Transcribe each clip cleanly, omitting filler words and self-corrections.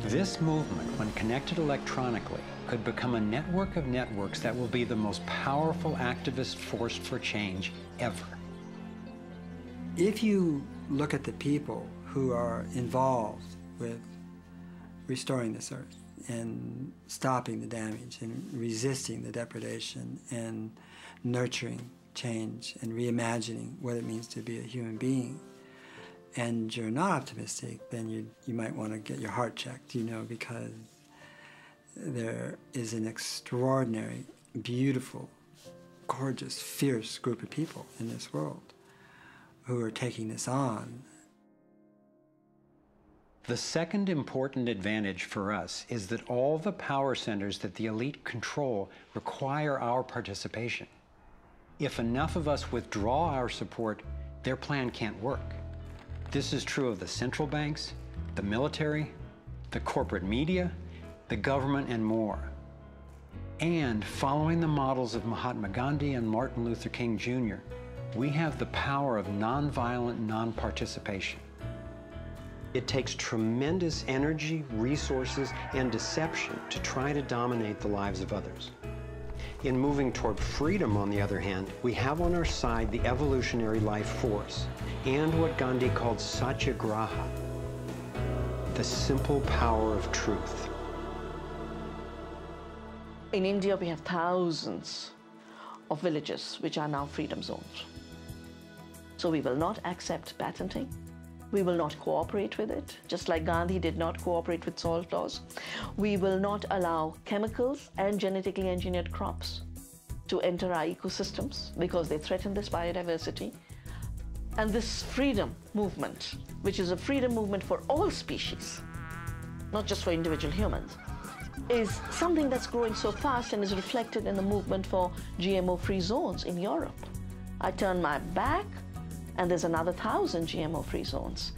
This movement, when connected electronically, could become a network of networks that will be the most powerful activist force for change ever. If you look at the people who are involved with restoring this earth and stopping the damage and resisting the depredation and nurturing change and reimagining what it means to be a human being, and you're not optimistic, then you might want to get your heart checked, you know, because there is an extraordinary, beautiful, gorgeous, fierce group of people in this world who are taking this on. The second important advantage for us is that all the power centers that the elite control require our participation. If enough of us withdraw our support, their plan can't work. This is true of the central banks, the military, the corporate media, the government, and more. And following the models of Mahatma Gandhi and Martin Luther King Jr., we have the power of nonviolent non-participation. It takes tremendous energy, resources, and deception to try to dominate the lives of others. In moving toward freedom, on the other hand, we have on our side the evolutionary life force and what Gandhi called satyagraha, the simple power of truth. In India, we have thousands of villages which are now freedom zones. So we will not accept patenting. We will not cooperate with it, just like Gandhi did not cooperate with salt laws. We will not allow chemicals and genetically engineered crops to enter our ecosystems because they threaten this biodiversity. And this freedom movement, which is a freedom movement for all species, not just for individual humans, is something that's growing so fast and is reflected in the movement for GMO-free zones in Europe. I turn my back, and there's another 1,000 GMO-free zones.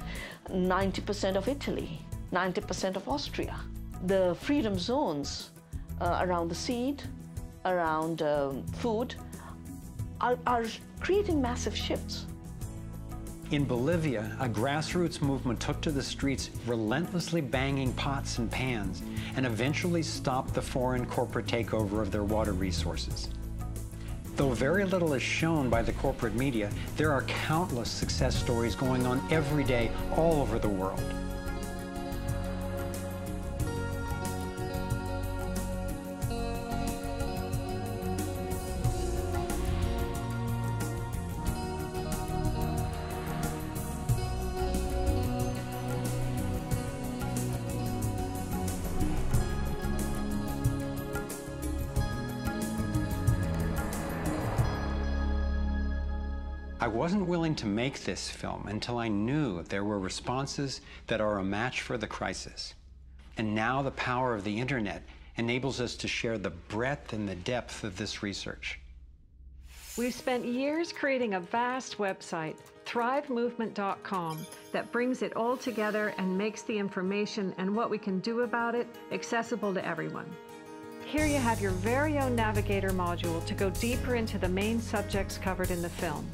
90% of Italy, 90% of Austria. The freedom zones around the seed, around food, are creating massive shifts. In Bolivia, a grassroots movement took to the streets, relentlessly banging pots and pans, and eventually stopped the foreign corporate takeover of their water resources. Though very little is shown by the corporate media, there are countless success stories going on every day all over the world. I wasn't willing to make this film until I knew there were responses that are a match for the crisis. And now the power of the internet enables us to share the breadth and the depth of this research. We've spent years creating a vast website, thrivemovement.com, that brings it all together and makes the information and what we can do about it accessible to everyone. Here you have your very own Navigator module to go deeper into the main subjects covered in the film: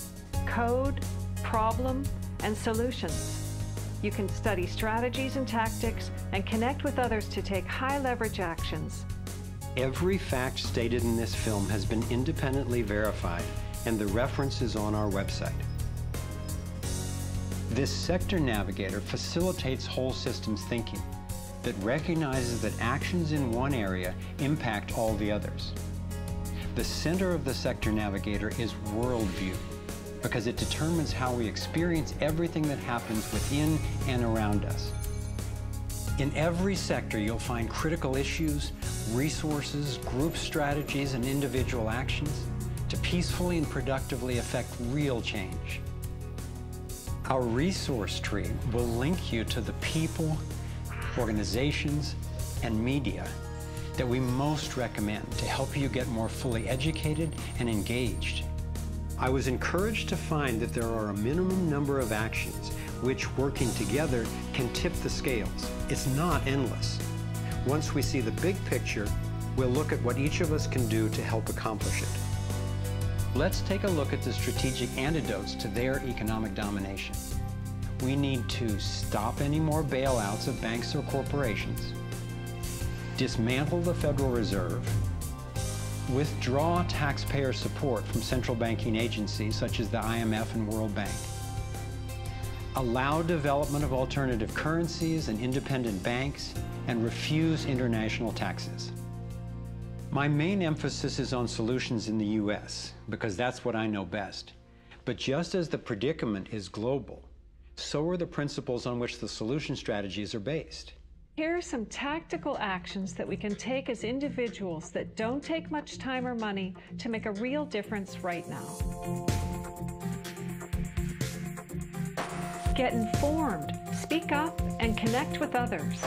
code, problem, and solutions. You can study strategies and tactics and connect with others to take high-leverage actions. Every fact stated in this film has been independently verified, and the reference is on our website. This sector navigator facilitates whole systems thinking that recognizes that actions in one area impact all the others. The center of the sector navigator is worldview, because it determines how we experience everything that happens within and around us. In every sector, you'll find critical issues, resources, group strategies, and individual actions to peacefully and productively affect real change. Our resource tree will link you to the people, organizations, and media that we most recommend to help you get more fully educated and engaged. I was encouraged to find that there are a minimum number of actions which, working together, can tip the scales. It's not endless. Once we see the big picture, we'll look at what each of us can do to help accomplish it. Let's take a look at the strategic antidotes to their economic domination. we need to stop any more bailouts of banks or corporations, dismantle the Federal Reserve, withdraw taxpayer support from central banking agencies such as the IMF and World Bank, allow development of alternative currencies and independent banks, and refuse international taxes. My main emphasis is on solutions in the US, because that's what I know best. But just as the predicament is global, so are the principles on which the solution strategies are based. Here are some tactical actions that we can take as individuals that don't take much time or money to make a real difference right now. Get informed, speak up, and connect with others.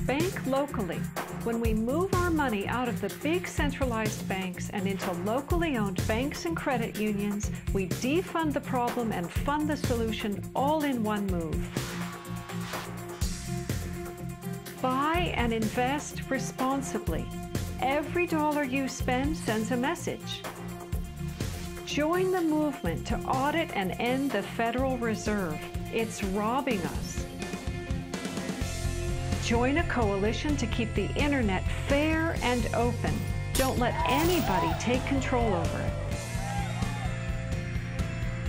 Bank locally. When we move our money out of the big centralized banks and into locally owned banks and credit unions, we defund the problem and fund the solution all in one move. Buy and invest responsibly. Every dollar you spend sends a message. Join the movement to audit and end the Federal Reserve. It's robbing us. Join a coalition to keep the internet fair and open. Don't let anybody take control over it.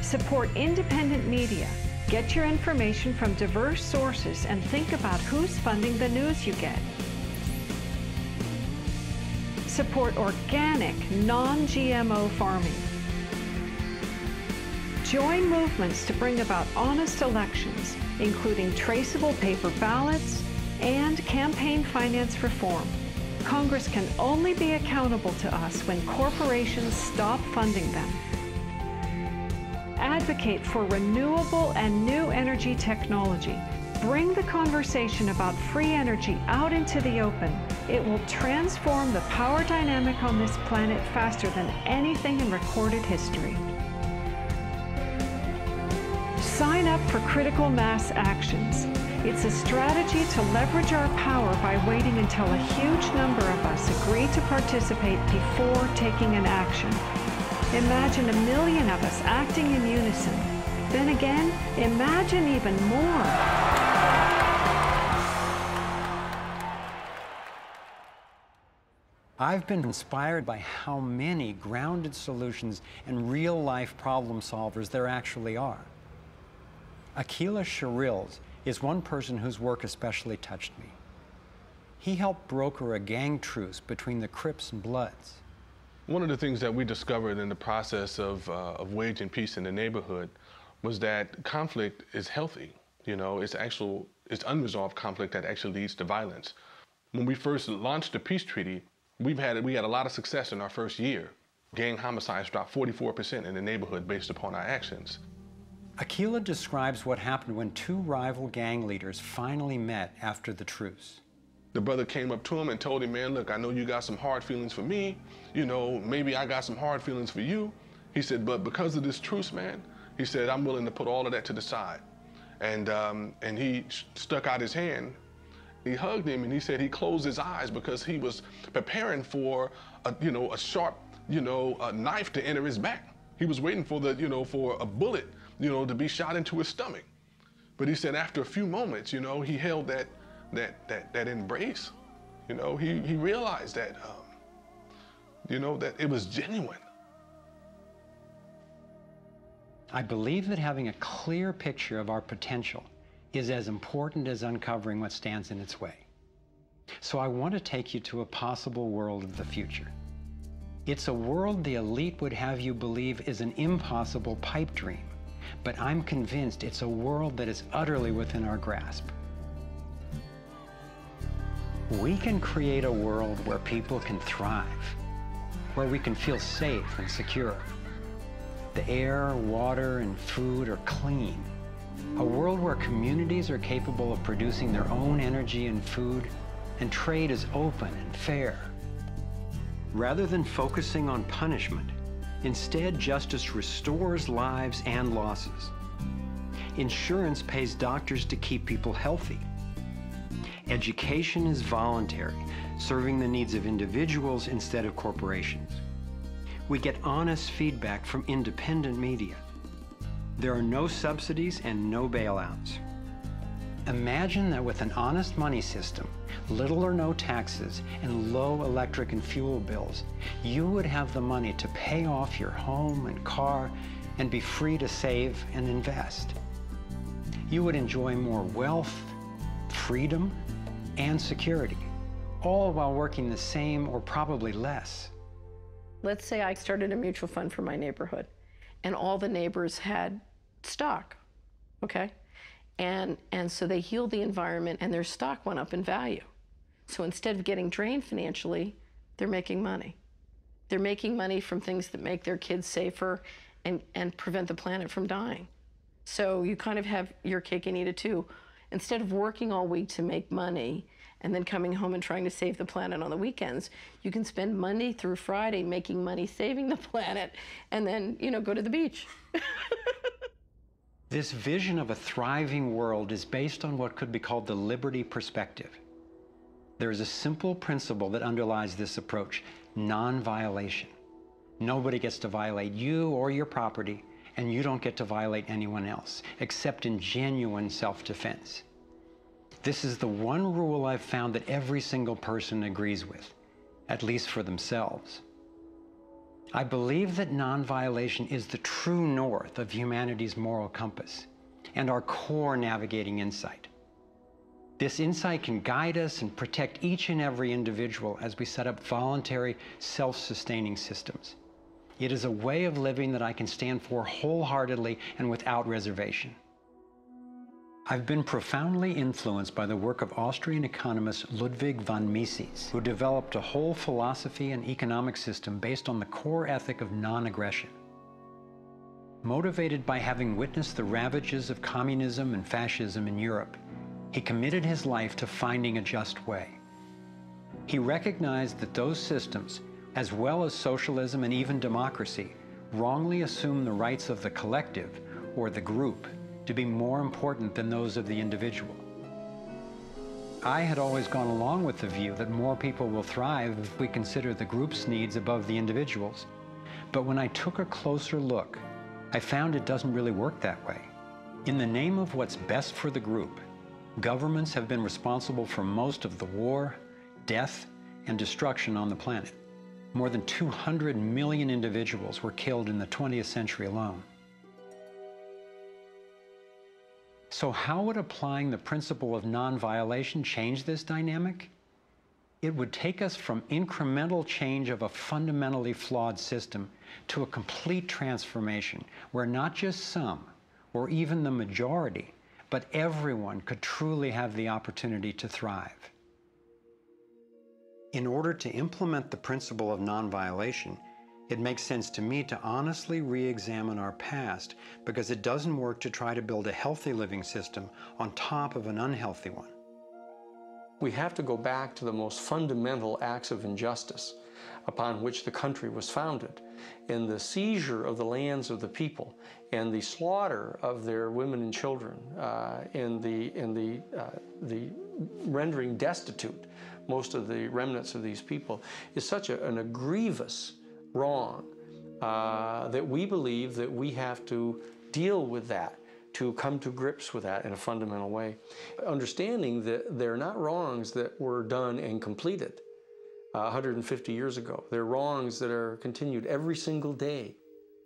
Support independent media. Get your information from diverse sources and think about who's funding the news you get. Support organic, non-GMO farming. Join movements to bring about honest elections, including traceable paper ballots and campaign finance reform. Congress can only be accountable to us when corporations stop funding them. Advocate for renewable and new energy technology. Bring the conversation about free energy out into the open. It will transform the power dynamic on this planet faster than anything in recorded history. Sign up for critical mass actions. It's a strategy to leverage our power by waiting until a huge number of us agree to participate before taking an action. Imagine 1 million of us acting in unison. Then again, imagine even more. I've been inspired by how many grounded solutions and real-life problem solvers there actually are. Akila Sherrills is one person whose work especially touched me. He helped broker a gang truce between the Crips and Bloods. One of the things that we discovered in the process of waging peace in the neighborhood was that conflict is healthy. You know, it's unresolved conflict that actually leads to violence. When we first launched the peace treaty, we had a lot of success in our first year. Gang homicides dropped 44% in the neighborhood based upon our actions. Akila describes what happened when two rival gang leaders finally met after the truce. The brother came up to him and told him, man, look, I know you got some hard feelings for me. You know, maybe I got some hard feelings for you. He said, but because of this truce, man, he said, I'm willing to put all of that to the side. And he stuck out his hand. He hugged him and he said he closed his eyes because he was preparing for a sharp, a knife to enter his back. He was waiting for for a bullet, to be shot into his stomach. But he said after a few moments, he held that embrace. He realized that, that it was genuine. I believe that having a clear picture of our potential is as important as uncovering what stands in its way. So I want to take you to a possible world of the future. It's a world the elite would have you believe is an impossible pipe dream, but I'm convinced it's a world that is utterly within our grasp. We can create a world where people can thrive, where we can feel safe and secure. The air, water, and food are clean. A world where communities are capable of producing their own energy and food, and trade is open and fair. Rather than focusing on punishment, instead justice restores lives and losses. Insurance pays doctors to keep people healthy. Education is voluntary, serving the needs of individuals instead of corporations. We get honest feedback from independent media. There are no subsidies and no bailouts. Imagine that with an honest money system, little or no taxes, and low electric and fuel bills, you would have the money to pay off your home and car and be free to save and invest. You would enjoy more wealth, freedom, and security, all while working the same or probably less. Let's say I started a mutual fund for my neighborhood, and all the neighbors had stock, okay? And so they healed the environment and their stock went up in value. So instead of getting drained financially, they're making money. They're making money from things that make their kids safer and prevent the planet from dying. So you kind of have your cake and eat it too. Instead of working all week to make money and then coming home and trying to save the planet on the weekends, you can spend Monday through Friday making money saving the planet and then, you know, go to the beach. This vision of a thriving world is based on what could be called the liberty perspective. There is a simple principle that underlies this approach: non-violation. Nobody gets to violate you or your property, and you don't get to violate anyone else, except in genuine self-defense. This is the one rule I've found that every single person agrees with, at least for themselves. I believe that non-violation is the true north of humanity's moral compass and our core navigating insight. This insight can guide us and protect each and every individual as we set up voluntary, self-sustaining systems. It is a way of living that I can stand for wholeheartedly and without reservation. I've been profoundly influenced by the work of Austrian economist Ludwig von Mises, who developed a whole philosophy and economic system based on the core ethic of non-aggression. Motivated by having witnessed the ravages of communism and fascism in Europe, he committed his life to finding a just way. He recognized that those systems, as well as socialism and even democracy, wrongly assume the rights of the collective, or the group, to be more important than those of the individual. I had always gone along with the view that more people will thrive if we consider the group's needs above the individual's. But when I took a closer look, I found it doesn't really work that way. In the name of what's best for the group, governments have been responsible for most of the war, death, and destruction on the planet. More than 200 million individuals were killed in the 20th century alone. So how would applying the principle of non-violation change this dynamic? It would take us from incremental change of a fundamentally flawed system to a complete transformation where not just some, or even the majority, but everyone could truly have the opportunity to thrive. In order to implement the principle of non-violation, it makes sense to me to honestly re-examine our past, because it doesn't work to try to build a healthy living system on top of an unhealthy one. We have to go back to the most fundamental acts of injustice upon which the country was founded, and the seizure of the lands of the people, and the slaughter of their women and children, and the rendering destitute most of the remnants of these people, is such an egregious wrong that we believe that we have to deal with that, to come to grips with that in a fundamental way. Understanding that they're not wrongs that were done and completed 150 years ago. They're wrongs that are continued every single day.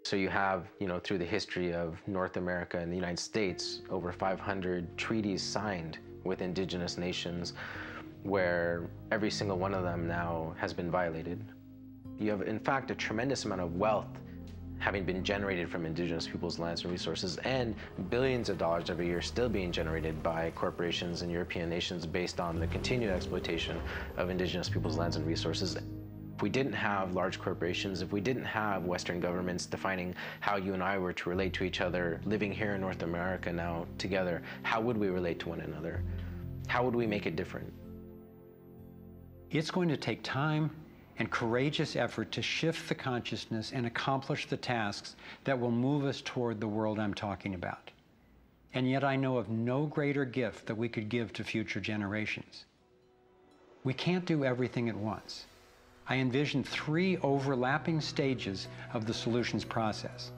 So you have, through the history of North America and the United States, over 500 treaties signed with indigenous nations where every single one of them now has been violated. You have, in fact, a tremendous amount of wealth having been generated from indigenous people's lands and resources, and billions of dollars every year still being generated by corporations and European nations based on the continued exploitation of indigenous people's lands and resources. If we didn't have large corporations, if we didn't have Western governments defining how you and I were to relate to each other, living here in North America now together, how would we relate to one another? How would we make it different? It's going to take time and courageous effort to shift the consciousness and accomplish the tasks that will move us toward the world I'm talking about. And yet I know of no greater gift that we could give to future generations. We can't do everything at once. I envision 3 overlapping stages of the solutions process.